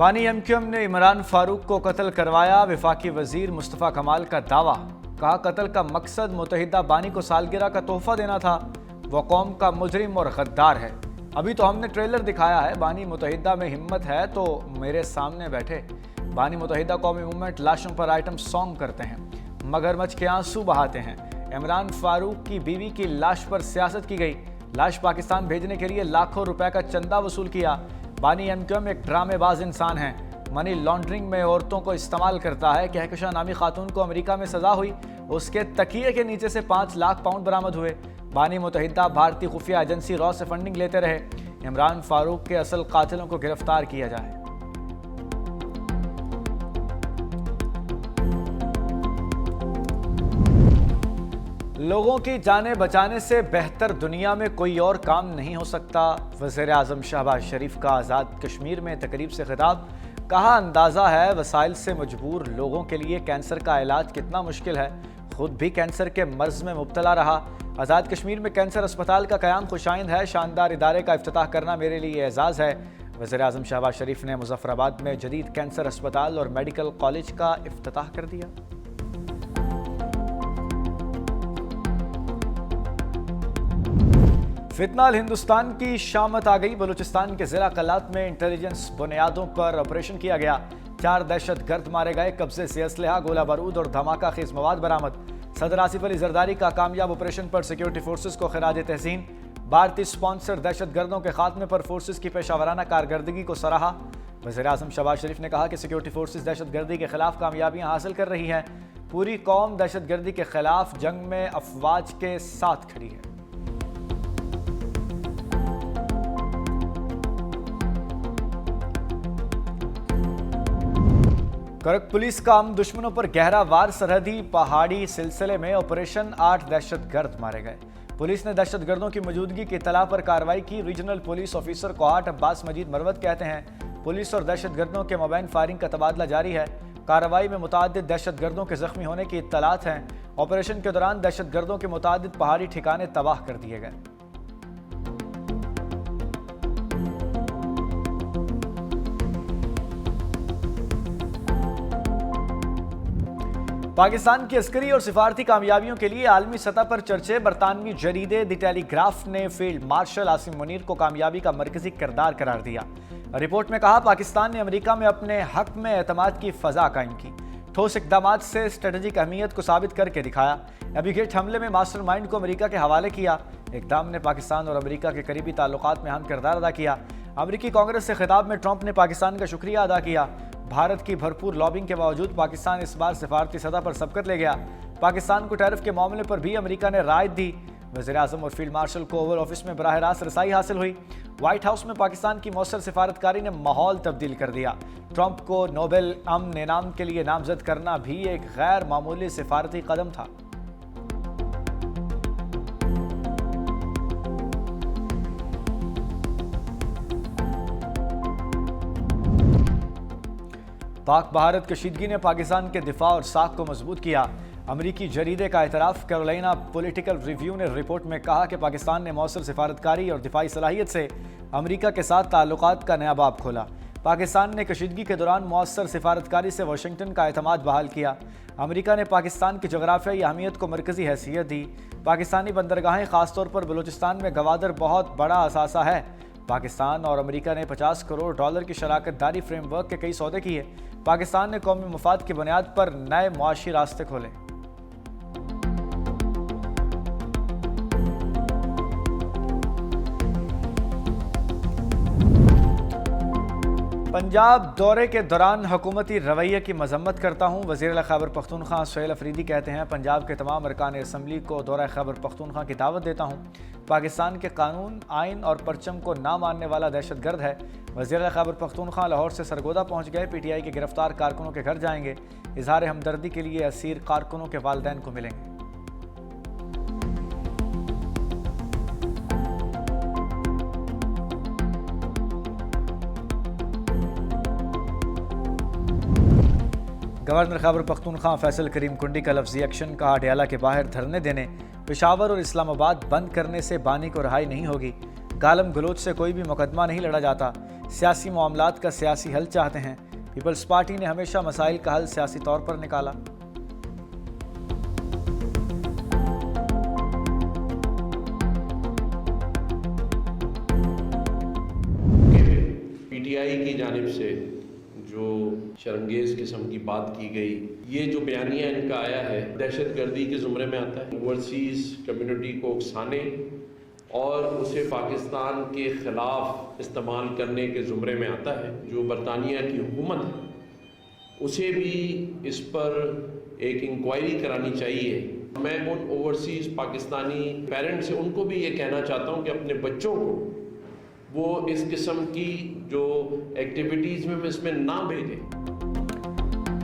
बानी एमक्यूएम ने इमरान फारूक को कत्ल करवाया। वफाकी वजीर मुस्तफ़ा कमाल का दावा। कहा कत्ल का मकसद मुत्तहिदा बानी को सालगिरह का तोहफा देना था। वह कौम का मुजरिम और गद्दार है। अभी तो हमने ट्रेलर दिखाया है। बानी मुत्तहिदा में हिम्मत है तो मेरे सामने बैठे। बानी मुत्तहिदा कौमी मूवमेंट लाशों पर आइटम सॉन्ग करते हैं, मगरमच्छ के आंसू बहाते हैं। इमरान फारूक की बीवी की लाश पर सियासत की गई। लाश पाकिस्तान भेजने के लिए लाखों रुपए का चंदा वसूल किया। बानी एमक्यूएम एक ड्रामेबाज इंसान है। मनी लॉन्ड्रिंग में औरतों को इस्तेमाल करता है। कहकशा नामी खातून को अमेरिका में सजा हुई, उसके तकिए के नीचे से 5 लाख पाउंड बरामद हुए। बानी मुत्तहिदा भारतीय खुफिया एजेंसी रॉ से फंडिंग लेते रहे। इमरान फारूक के असल कातिलों को गिरफ्तार किया जाए। लोगों की जानें बचाने से बेहतर दुनिया में कोई और काम नहीं हो सकता। वज़ीर आज़म शहबाज शरीफ का आज़ाद कश्मीर में तकरीब से खिताब। कहा अंदाज़ा है वसाइल से मजबूर लोगों के लिए कैंसर का इलाज कितना मुश्किल है। खुद भी कैंसर के मर्ज में मुब्तला रहा। आज़ाद कश्मीर में कैंसर अस्पताल का क़याम खुशाइंद है। शानदार इदारे का इफ्तिताह करना मेरे लिए एजाज़ है। वज़ीर आज़म शहबाज शरीफ ने मुज़फ़्फ़राबाद में जदीद कैंसर अस्पताल और मेडिकल कॉलेज का इफ्तिताह कर दिया। फितनाल हिंदुस्तान की शामत आ गई। बलूचिस्तान के ज़िला कलात में इंटेलिजेंस बुनियादों पर ऑपरेशन किया गया। 4 दहशतगर्द मारे गए। कब्जे से असलहा, गोला बारूद और धमाका खेज मवाद बरामद। सदर आसिफ अली जरदारी का कामयाब ऑपरेशन पर सिक्योरिटी फोर्सेस को खिराज तहसीन। भारतीय स्पॉन्सर दहशतगर्दों के खात्मे पर फोर्सेस की पेशावराना कारकर्दगी को सराहा। वज़ीर आज़म शहबाज शरीफ ने कहा कि सिक्योरिटी फोर्सेस दहशतगर्दी के खिलाफ कामयाबियां हासिल कर रही हैं। पूरी कौम दहशतगर्दी के खिलाफ जंग में अफवाज के साथ खड़ी है। करक पुलिस का हम दुश्मनों पर गहरा वार। सरहदी पहाड़ी सिलसिले में ऑपरेशन 8 दहशतगर्द मारे गए। पुलिस ने दहशतगर्दों की मौजूदगी की इत्तला पर कार्रवाई की। Regional police officer Kohat Abbas Majid Marwat कहते हैं पुलिस और दहशतगर्दों के मोबाइल फायरिंग का तबादला जारी है। कार्रवाई में मुतादिद दहशतगर्दों के जख्मी होने की इत्तलात हैं। ऑपरेशन के दौरान दहशतगर्दों के मुतादिद पहाड़ी ठिकाने तबाह कर दिए गए। पाकिस्तान की अस्करी और सिफारती कामयाबियों के लिए आलमी सतह पर चर्चे। बरतानवी जरीदे द टेलीग्राफ ने फील्ड मार्शल आसिम मुनीर को कामयाबी का मरकजी किरदार करार दिया। रिपोर्ट में कहा पाकिस्तान ने अमेरिका में अपने हक में एतमाद की फजा कायम की। ठोस इकदाम से स्ट्रेटेजिक अहमियत को साबित करके दिखाया। एबीगेट हमले में मास्टरमाइंड को अमेरिका के हवाले किया। इकदाम ने पाकिस्तान और अमेरिका के करीबी ताल्लुकात में अहम किरदार अदा किया। अमेरिकी कांग्रेस से खिताब में ट्रंप ने पाकिस्तान का शुक्रिया अदा किया। भारत की भरपूर लॉबिंग के बावजूद पाकिस्तान इस बार सिफारती सतह पर सबकत ले गया। पाकिस्तान को टैरिफ के मामले पर भी अमेरिका ने राय दी। वज़ीर आज़म और फील्ड मार्शल को ओवल ऑफिस में बराह रास्त रसाई हासिल हुई। व्हाइट हाउस में पाकिस्तान की मौसर सिफारतकारी ने माहौल तब्दील कर दिया। ट्रंप को नोबेल अमन इनाम के लिए नामजद करना भी एक गैर मामूली सिफारती कदम था। पाक भारत कशीदगी ने पाकिस्तान के दिफा और साख को मजबूत किया। अमरीकी जरीदे का एतराफ़। कैरोलिना पॉलिटिकल रिव्यू ने रिपोर्ट में कहा कि पाकिस्तान ने मौसर सिफारतकारी और दिफाई सलाहियत से अमरीका के साथ ताल्लुकात का नया बाब खोला। पाकिस्तान ने कशीदगी के दौरान मौसर सिफारतकारी से वाशिंगटन का एतमाद बहाल किया। अमरीका ने पाकिस्तान की जोग्राफियाई अहमियत को मरकजी हैसियत दी। पाकिस्तानी बंदरगाहें खासतौर पर बलूचिस्तान में गवादर बहुत बड़ा असासा है। पाकिस्तान और अमेरिका ने $50 करोड़ की शराकत दारी फ्रेमवर्क के कई सौदे किए। पाकिस्तान ने कौमी मफाद की बुनियाद पर नए मुआशी रास्ते खोले। पंजाब दौरे के दौरान हुकूमती रवैये की मजम्मत करता हूँ। वज़ीर खैबर पख्तूनख्वा सुहेल अफरीदी कहते हैं पंजाब के तमाम अरकान असम्बली को दौरा खैबर पख्तूनख्वा की दावत देता हूँ। पाकिस्तान के कानून, आइन और परचम को ना मानने वाला दहशतगर्द है। वज़ीर खैबर पख्तूनख्वा लाहौर से सरगोदा पहुँच गए। PTI के गिरफ्तार कारकुनों के घर जाएंगे। इजहार हमदर्दी के लिए असीर कारकुनों के वालिदैन को मिलेंगे। गवर्नर खैबर पख्तूनख्वा फैसल करीम कुंडी का लफ्जी एक्शन। कहा अडयाला के बाहर धरने देने, पेशावर और इस्लामाबाद बंद करने से बानी को रहाई नहीं होगी। गालम गलोच से कोई भी मुकदमा नहीं लड़ा जाता। सियासी मामलात का सियासी हल चाहते हैं। पीपल्स पार्टी ने हमेशा मसाइल का हल सियासी तौर पर निकाला। पीटीआई की जानिब से जो शर्मंगेज़ किस्म की बात की गई, ये जो बयानिया इनका आया है दहशतगर्दी के ज़ुमरे में आता है। ओवरसीज़ कम्युनिटी को उकसाने और उसे पाकिस्तान के ख़िलाफ़ इस्तेमाल करने के ज़ुमरे में आता है। जो बरतानिया की हुकूमत है उसे भी इस पर एक इंक्वायरी करानी चाहिए। मैं उन ओवरसीज़ पाकिस्तानी पेरेंट्स से उनको भी ये कहना चाहता हूँ कि अपने बच्चों को वो इस किस्म की जो एक्टिविटीज़ में इसमें ना भेजें।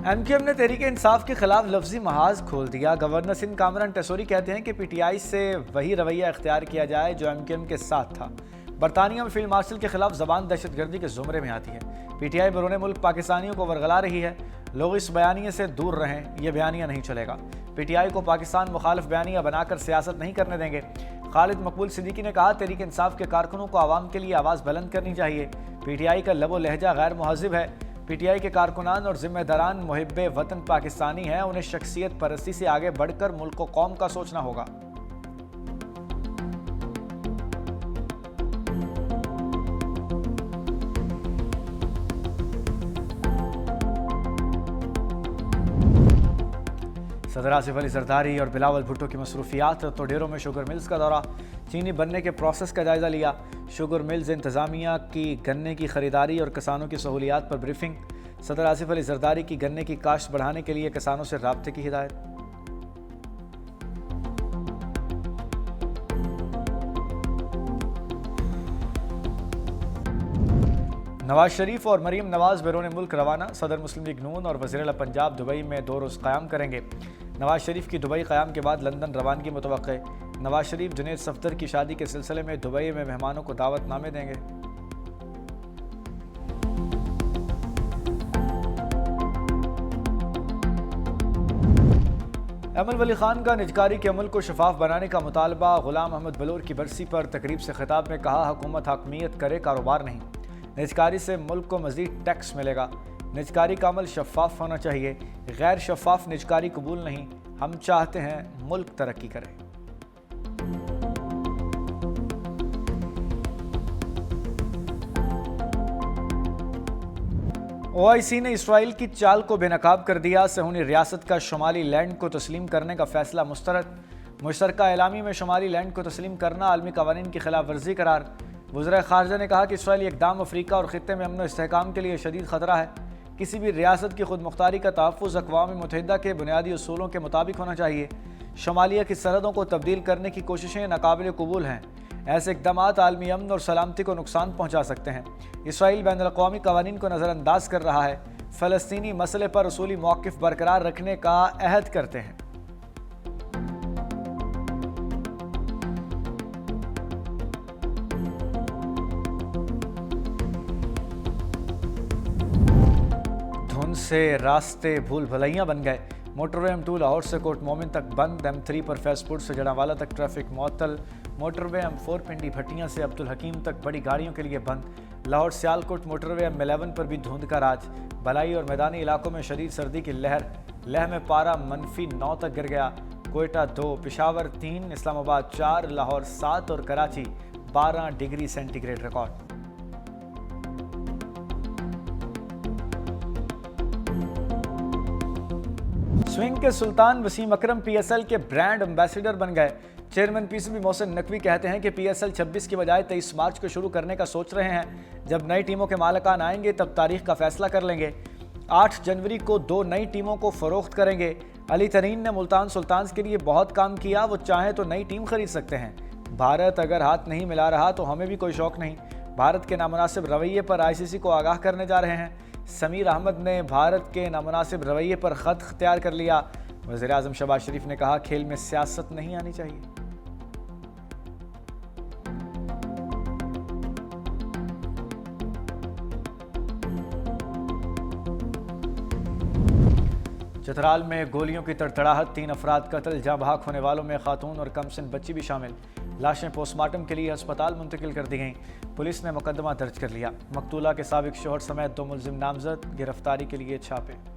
एमक्यूएम ने तहरीक इंसाफ के खिलाफ लफ्जी महाज खोल दिया। गवर्नर सिंध कामरान टेसोरी कहते हैं कि पीटीआई से वही रवैया इख्तियार किया जाए जो एमक्यूएम के साथ था। बरतानिया में फील्ड मार्शल के खिलाफ जबान दहशतगर्दी के जुमरे में आती है। पीटीआई बैरून मुल्क पाकिस्तानियों को वरगला रही है। लोग इस बयानिए से दूर रहें, यह बयानिया नहीं चलेगा। पीटीआई को पाकिस्तान मुखालिफ बयानिया बनाकर सियासत नहीं करने देंगे। खालिद मकबूल सिद्दीकी ने कहा, तहरीक इंसाफ के कारकुनों को आवाम के लिए आवाज़ बुलंद करनी चाहिए। पीटीआई का लबो लहजा गैर मुहज़्ज़िब है। पीटीआई के कारकुनान और जिम्मेदारान मुहिब्बे वतन पाकिस्तानी हैं। उन्हें शख्सियत परस्ती से आगे बढ़कर मुल्क व कौम का सोचना होगा। सदर आसिफ अली जरदारी और बिलावल भुट्टो की मसरूफियात। तोडेरों में शुगर मिल्स का दौरा, चीनी बनने के प्रोसेस का जायजा लिया। शुगर मिल्स इंतज़ामिया की गन्ने की खरीदारी और किसानों की सहूलियात पर ब्रीफिंग। सदर आसिफ अली जरदारी की गन्ने की काश्त बढ़ाने के लिए किसानों से राब्ते की हिदायत। नवाज शरीफ और मरीम नवाज बैरून मुल्क रवाना। सदर मुस्लिम लीग नून और वज़ीर आला पंजाब दुबई में 2 रोज़ क़याम करेंगे। नवाज शरीफ की दुबई क़याम के बाद लंदन रवानगी मुतवक्के। नवाज शरीफ जुनैद सफदर की शादी के सिलसिले में दुबई में मेहमानों को दावतनामे देंगे। अमल वली खान का निजकारी के अमल को शफाफ बनाने का मुतालबा। गुलाम अहमद बलोर की बरसी पर तकरीब से खिताब में कहा, हुकूमत हकमियत करे, कारोबार नहीं। निजकारी से मुल्क को मज़ीद टैक्स मिलेगा। निजकारी का अमल शफाफ होना चाहिए। गैर शफाफ निजकारी कबूल नहीं। हम चाहते हैं मुल्क तरक्की करे। ओआईसी ने इसराइल की चाल को बेनकाब कर दिया। सहूनी रियासत का शुमाली लैंड को तस्लीम करने का फैसला मुस्तरद। मुश्तरका एलामी में शुमाली लैंड को तस्लीम करना आलमी कवानीन की खिलाफ वर्जी करार। वज़ीर ख़ारजा ने कहा कि इसराइली इक़दाम अफ्रीका और ख़ित्ते में अमन व इस्तेहकाम के लिए शदीद ख़तरा है। किसी भी रियासत की खुद मुख्तारी का तहफ़्फ़ुज़ अक़वाम मुत्तहिदा के बुनियादी उसूलों के मुताबिक होना चाहिए। शुमालिया की सरहदों को तब्दील करने की कोशिशें नाकाबिल कबूल हैं। ऐसे इक़दामात आलमी अमन और सलामती को नुकसान पहुँचा सकते हैं। इसराइल बैनुल-अक़वामी क़वानीन को नज़रअंदाज कर रहा है। फ़लस्तीनी मसले पर उसूली मौक़िफ़ बरकरार रखने का अहद करते हैं। से रास्ते भूल भलैया बन गए। मोटरवे M2 लाहौर से कोट मोमिन तक बंद। M3 पर फैसपुर से जड़ावाला तक ट्रैफिक मुअत्तल। मोटरवे M4 पिंडी भट्टियां से अब्दुल हकीम तक बड़ी गाड़ियों के लिए बंद। लाहौर सियालकोट मोटरवे M11 पर भी धुंध का राज। बलाई और मैदानी इलाकों में शदीद सर्दी की लहर। लेह में पारा -9 तक गिर गया। कोयटा 2, पेशावर 3, इस्लामाबाद 4, लाहौर 7 और Karachi 12 degree centigrade record. Swing के सुल्तान वसीम अकरम PSL के ब्रांड एम्बेसडर बन गए। चेयरमैन PCB मोहसिन नकवी कहते हैं कि PSL 26 की बजाय 23 मार्च को शुरू करने का सोच रहे हैं। जब नई टीमों के मालिकान आएंगे तब तारीख का फैसला कर लेंगे। 8 जनवरी को 2 नई टीमों को फरोख्त करेंगे। अली तरीन ने मुल्तान सुल्तान्स के लिए बहुत काम किया, वो चाहें तो नई टीम खरीद सकते हैं। भारत अगर हाथ नहीं मिला रहा तो हमें भी कोई शौक नहीं। भारत के नामुनासिब रवैये पर ICC को आगाह करने जा रहे हैं। समीर अहमद ने भारत के नामुनासिब रवैये पर ख़त इख्तियार कर लिया। वज़ीर आज़म शहबाज शरीफ ने कहा, खेल में सियासत नहीं आनी चाहिए। चतराल में गोलियों की तड़तड़ाहट, 3 अफराद कत्ल, जहाँ बहक होने वालों में खातून और कमसिन बच्ची भी शामिल। लाशें पोस्टमार्टम के लिए अस्पताल मुंतकिल कर दी गईं। पुलिस ने मुकदमा दर्ज कर लिया। मकतूला के साबिक शौहर समेत 2 मुलजिम नामजद, गिरफ्तारी के लिए छापे।